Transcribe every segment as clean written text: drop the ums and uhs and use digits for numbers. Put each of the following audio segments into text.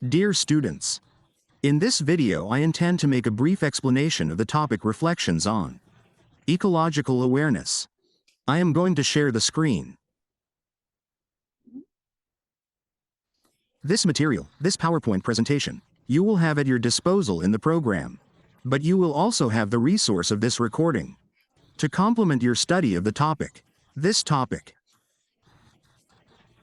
Dear students, in this video I intend to make a brief explanation of the topic Reflections on Ecological Awareness. I am going to share the screen. This material, this PowerPoint presentation, you will have at your disposal in the program. But you will also have the resource of this recording to complement your study of the topic. This topic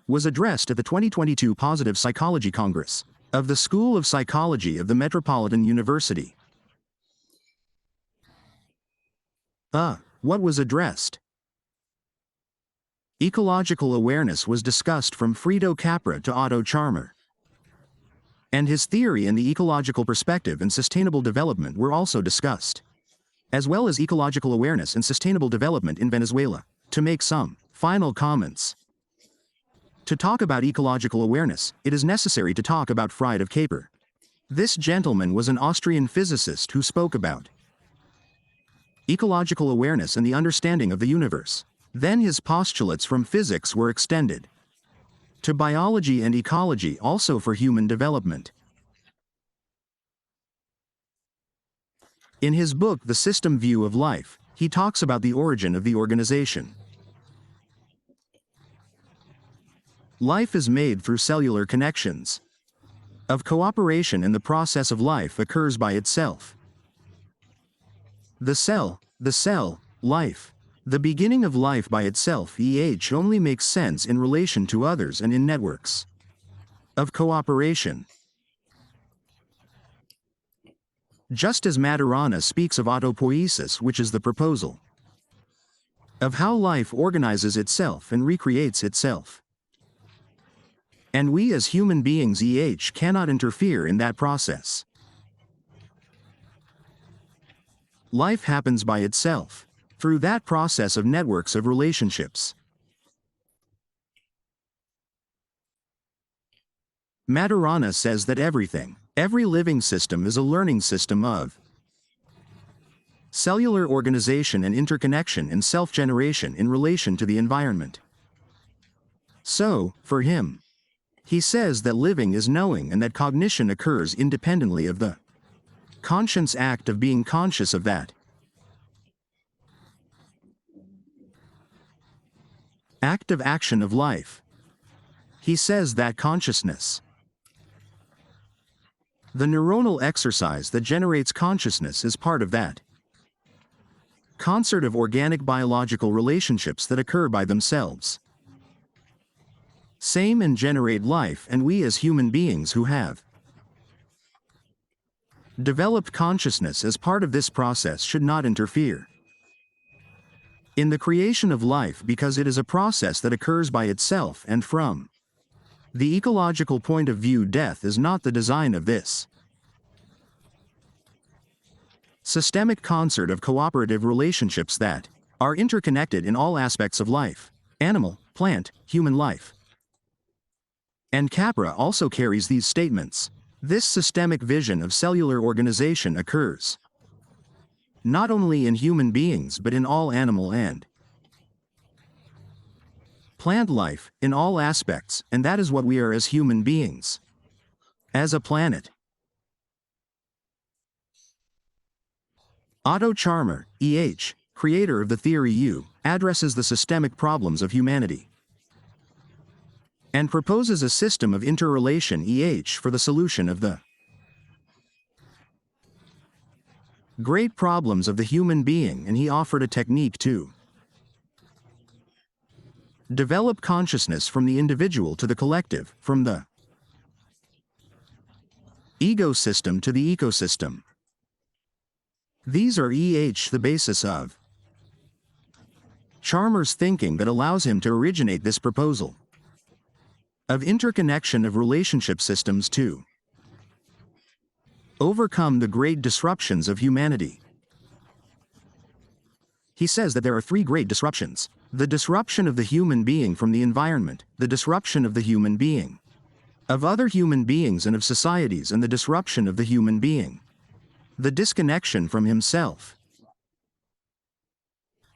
was addressed at the 2022 Positive Psychology Congress of the School of Psychology of the Metropolitan University. What was addressed? Ecological awareness was discussed from Fredo Capra to Otto Charmer. And his theory and the ecological perspective and sustainable development were also discussed, as well as ecological awareness and sustainable development in Venezuela. To make some final comments. To talk about ecological awareness, it is necessary to talk about Fredo Capra. This gentleman was an Austrian physicist who spoke about ecological awareness and the understanding of the universe. Then his postulates from physics were extended to biology and ecology, also for human development. In his book The System View of Life, he talks about the origin of the organization. Life is made through cellular connections of cooperation, and the process of life occurs by itself. The cell, life. The beginning of life by itself only makes sense in relation to others and in networks of cooperation. Just as Maturana speaks of autopoiesis, which is the proposal of how life organizes itself and recreates itself. And we as human beings cannot interfere in that process. Life happens by itself, through that process of networks of relationships. Maturana says that every living system is a learning system of cellular organization and interconnection and self-generation in relation to the environment. So, for him, he says that living is knowing and that cognition occurs independently of the conscious act of being conscious of that act of action of life. He says that consciousness, the neuronal exercise that generates consciousness, is part of that concert of organic biological relationships that occur by themselves. Same and generate life, and we as human beings who have developed consciousness as part of this process should not interfere in the creation of life, because it is a process that occurs by itself, and from the ecological point of view, death is not the design of this systemic concert of cooperative relationships that are interconnected in all aspects of life, animal, plant, human life. And Capra also carries these statements. This systemic vision of cellular organization occurs not only in human beings but in all animal and plant life, in all aspects, and that is what we are as human beings, as a planet. Otto Charmer, creator of the theory U, addresses the systemic problems of humanity and proposes a system of interrelation for the solution of the great problems of the human being, and he offered a technique to develop consciousness from the individual to the collective, from the ego system to the ecosystem. These are the basis of Charmer's thinking that allows him to originate this proposal of interconnection of relationship systems to overcome the great disruptions of humanity. He says that there are three great disruptions: the disruption of the human being from the environment, the disruption of the human being of other human beings and of societies, and the disruption of the human being, the disconnection from himself.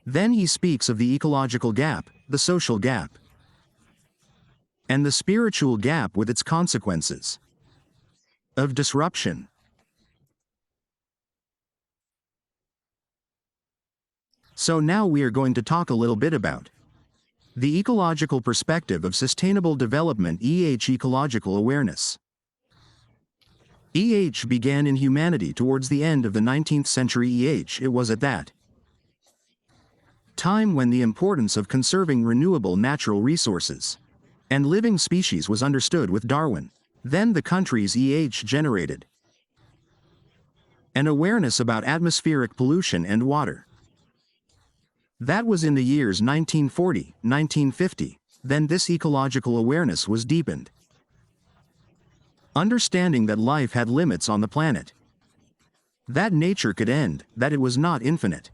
Then he speaks of the ecological gap, the social gap, and the spiritual gap with its consequences. of disruption. So now we are going to talk a little bit about the ecological perspective of sustainable development, ecological awareness. Began in humanity towards the end of the 19th century. It was at that time when the importance of conserving renewable natural resources and living species was understood with Darwin. Then the countries generated an awareness about atmospheric pollution and water. That was in the years 1940, 1950. Then this ecological awareness was deepened. Understanding that life had limits on the planet. That nature could end, that it was not infinite.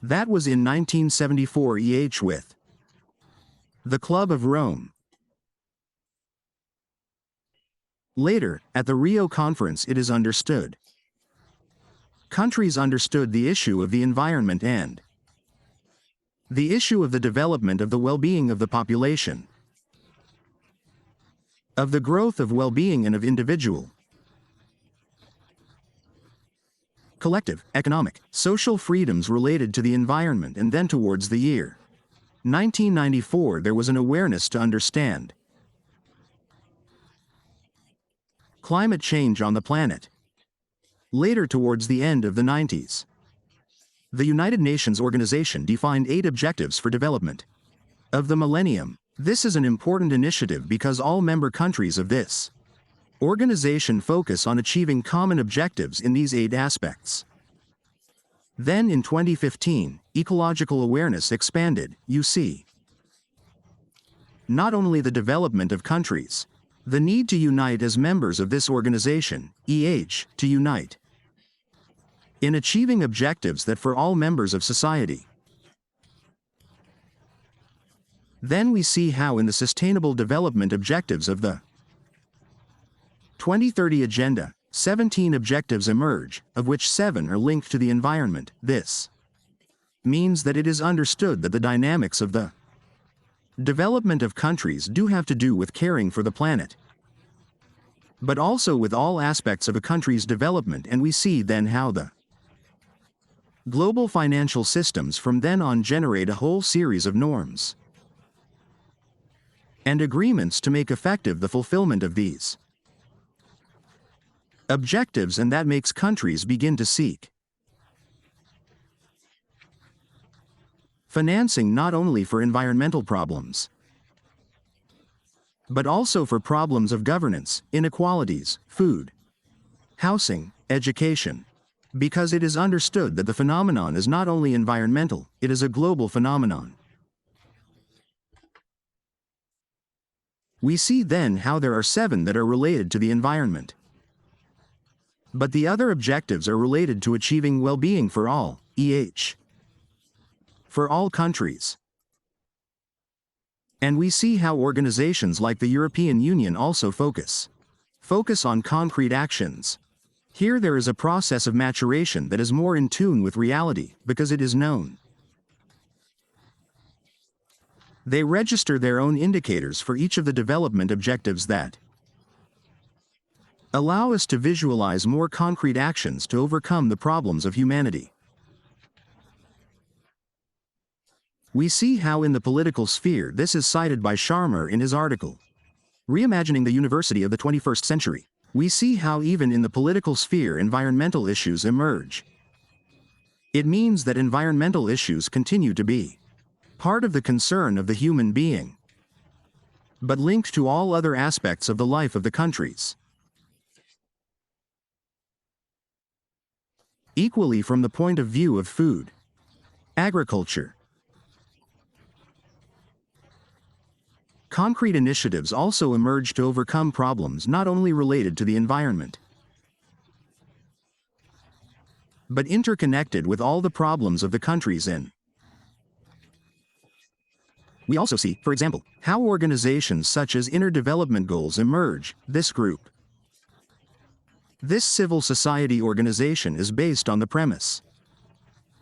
That was in 1974 with the Club of Rome. Later, at the Rio Conference, it is understood. Countries understood the issue of the environment and the issue of the development of the well-being of the population, of the growth of well-being and of individual, collective, economic, social freedoms related to the environment. And then towards the year 1994 there was an awareness to understand climate change on the planet. Later, towards the end of the 90s, the United Nations organization defined 8 objectives for development of the millennium. This is an important initiative because all member countries of this organization focus on achieving common objectives in these 8 aspects. Then in 2015, ecological awareness expanded. You see, not only the development of countries, the need to unite as members of this organization, to unite in achieving objectives that for all members of society. Then we see how in the Sustainable Development Objectives of the 2030 Agenda, 17 objectives emerge, of which 7 are linked to the environment. This means that it is understood that the dynamics of the development of countries do have to do with caring for the planet, but also with all aspects of a country's development. And we see then how the global financial systems from then on generate a whole series of norms and agreements to make effective the fulfillment of these objectives, and that makes countries begin to seek financing not only for environmental problems, but also for problems of governance, inequalities, food, housing, education. Because it is understood that the phenomenon is not only environmental, it is a global phenomenon. We see then how there are 7 that are related to the environment. But the other objectives are related to achieving well-being for all, for all countries. And we see how organizations like the European Union also focus on concrete actions. Here there is a process of maturation that is more in tune with reality, because it is known. They register their own indicators for each of the development objectives that allow us to visualize more concrete actions to overcome the problems of humanity. We see how in the political sphere this is cited by Sharma in his article, Reimagining the University of the 21st Century. We see how even in the political sphere environmental issues emerge. It means that environmental issues continue to be part of the concern of the human being, but linked to all other aspects of the life of the countries. Equally from the point of view of food, agriculture, concrete initiatives also emerge to overcome problems not only related to the environment, but interconnected with all the problems of the countries in. We also see, for example, how organizations such as Inner Development Goals emerge. This group, this civil society organization, is based on the premise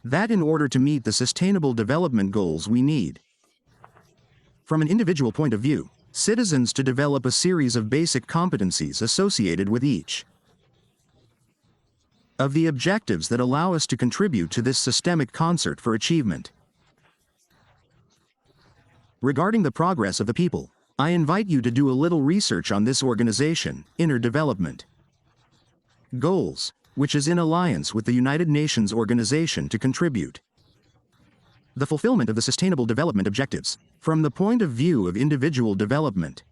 that in order to meet the Sustainable Development Goals we need, from an individual point of view, citizens to develop a series of basic competencies associated with each of the objectives that allow us to contribute to this systemic concert for achievement. Regarding the progress of the people, I invite you to do a little research on this organization, Inner Development Goals, which is in alliance with the United Nations organization to contribute the fulfillment of the Sustainable Development Objectives, from the point of view of individual development.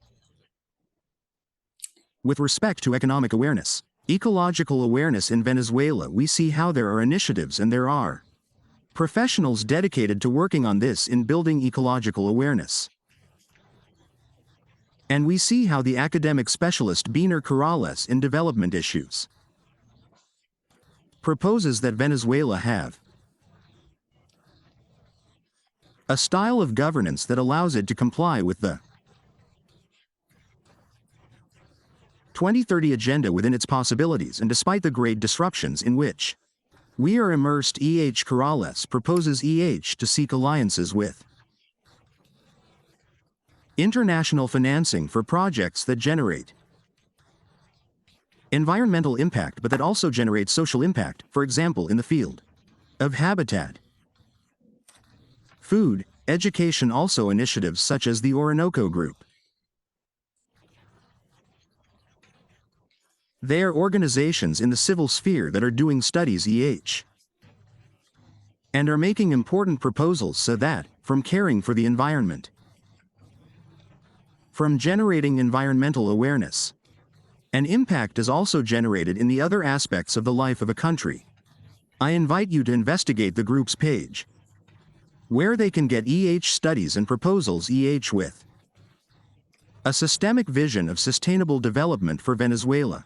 With respect to economic awareness, ecological awareness in Venezuela, we see how there are initiatives and there are professionals dedicated to working on this in building ecological awareness. And we see how the academic specialist Biner Corrales in development issues proposes that Venezuela have a style of governance that allows it to comply with the 2030 agenda within its possibilities, and despite the great disruptions in which we are immersed. Corrales proposes to seek alliances with international financing for projects that generate environmental impact but that also generate social impact, for example in the field of habitat, food, education. Also initiatives such as the Orinoco Group. They are organizations in the civil sphere that are doing studies and are making important proposals so that, from caring for the environment, from generating environmental awareness, an impact is also generated in the other aspects of the life of a country. I invite you to investigate the group's page, where they can get studies and proposals with a systemic vision of sustainable development for Venezuela.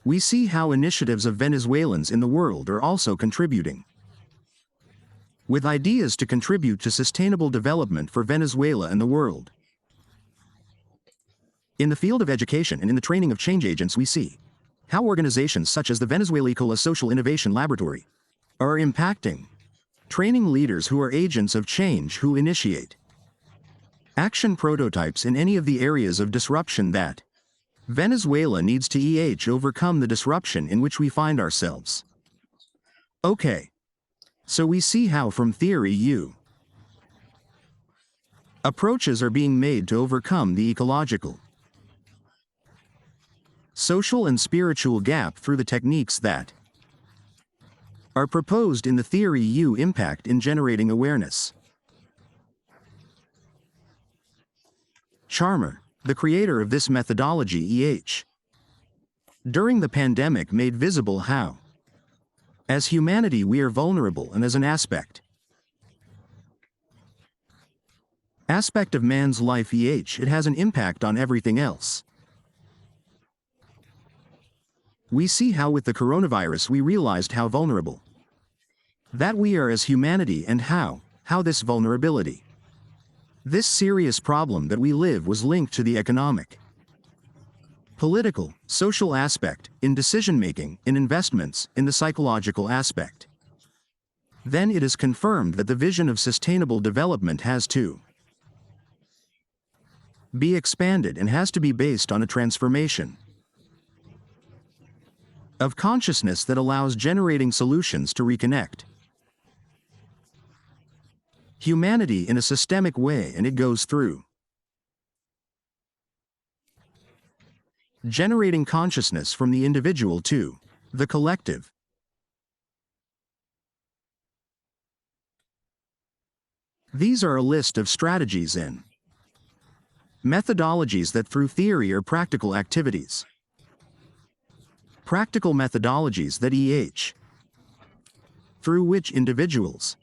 We see how initiatives of Venezuelans in the world are also contributing with ideas to contribute to sustainable development for Venezuela and the world. In the field of education and in the training of change agents, we see how organizations such as the Venezuela Social Innovation Laboratory are impacting, training leaders who are agents of change who initiate action prototypes in any of the areas of disruption that Venezuela needs to overcome the disruption in which we find ourselves. Okay. So we see how from theory approaches are being made to overcome the ecological, social and spiritual gap through the techniques that are proposed in the theory impact in generating awareness. Charmer, the creator of this methodology during the pandemic made visible how, as humanity, we are vulnerable, and as an aspect of man's life it has an impact on everything else. We see how with the coronavirus we realized how vulnerable that we are as humanity, and how this vulnerability, this serious problem that we live, was linked to the economic, political, social aspect, in decision-making, in investments, in the psychological aspect. Then it is confirmed that the vision of sustainable development has to be expanded and has to be based on a transformation of consciousness that allows generating solutions to reconnect humanity in a systemic way, and it goes through generating consciousness from the individual to the collective. These are a list of strategies and methodologies that through theory are practical activities. Practical methodologies that through which individuals,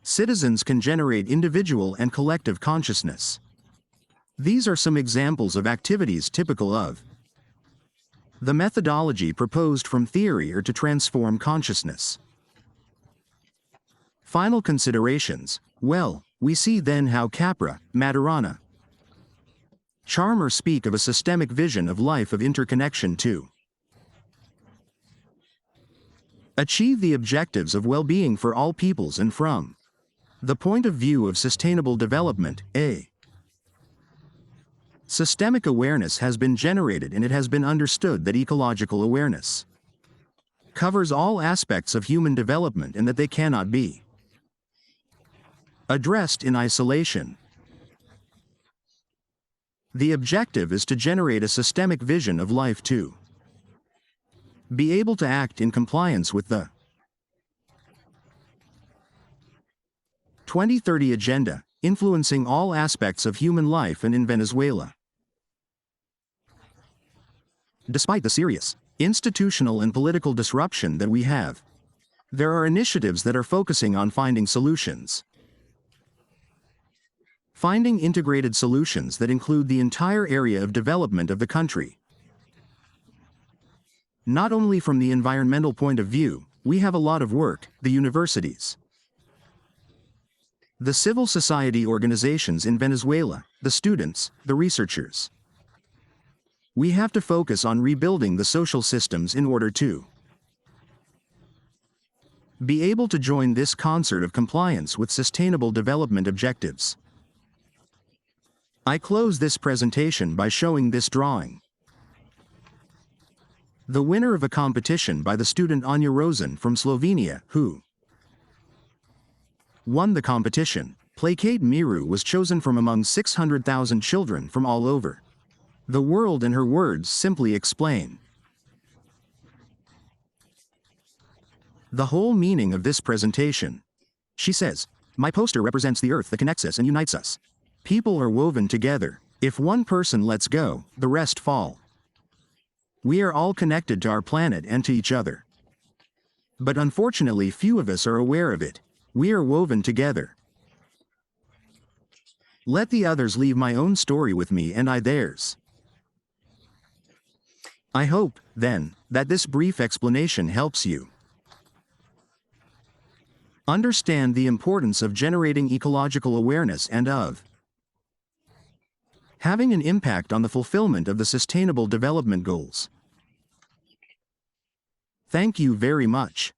citizens can generate individual and collective consciousness. These are some examples of activities typical of the methodology proposed from theory or to transform consciousness. Final considerations. Well, we see then how Capra, Maturana, Charmer speak of a systemic vision of life of interconnection to achieve the objectives of well-being for all peoples and from The point of view of sustainable development, A. Systemic awareness has been generated, and it has been understood that ecological awareness covers all aspects of human development and that they cannot be addressed in isolation. The objective is to generate a systemic vision of life to be able to act in compliance with the 2030 Agenda, influencing all aspects of human life and in Venezuela. Despite the serious institutional and political disruption that we have, there are initiatives that are focusing on finding solutions. Finding integrated solutions that include the entire area of development of the country. Not only from the environmental point of view, we have a lot of work, the universities, the civil society organizations in Venezuela, the students, the researchers. We have to focus on rebuilding the social systems in order to be able to join this concert of compliance with sustainable development objectives. I close this presentation by showing this drawing. The winner of a competition by the student Anja Rosen from Slovenia, who won the competition, Placate Miru, was chosen from among 600,000 children from all over the world, and her words simply explain the whole meaning of this presentation. She says, "My poster represents the earth that connects us and unites us. People are woven together. If one person lets go, the rest fall. We are all connected to our planet and to each other. But unfortunately, few of us are aware of it. We are woven together. Let the others leave my own story with me and I theirs." I hope, then, that this brief explanation helps you understand the importance of generating ecological awareness and of having an impact on the fulfillment of the Sustainable Development Goals. Thank you very much.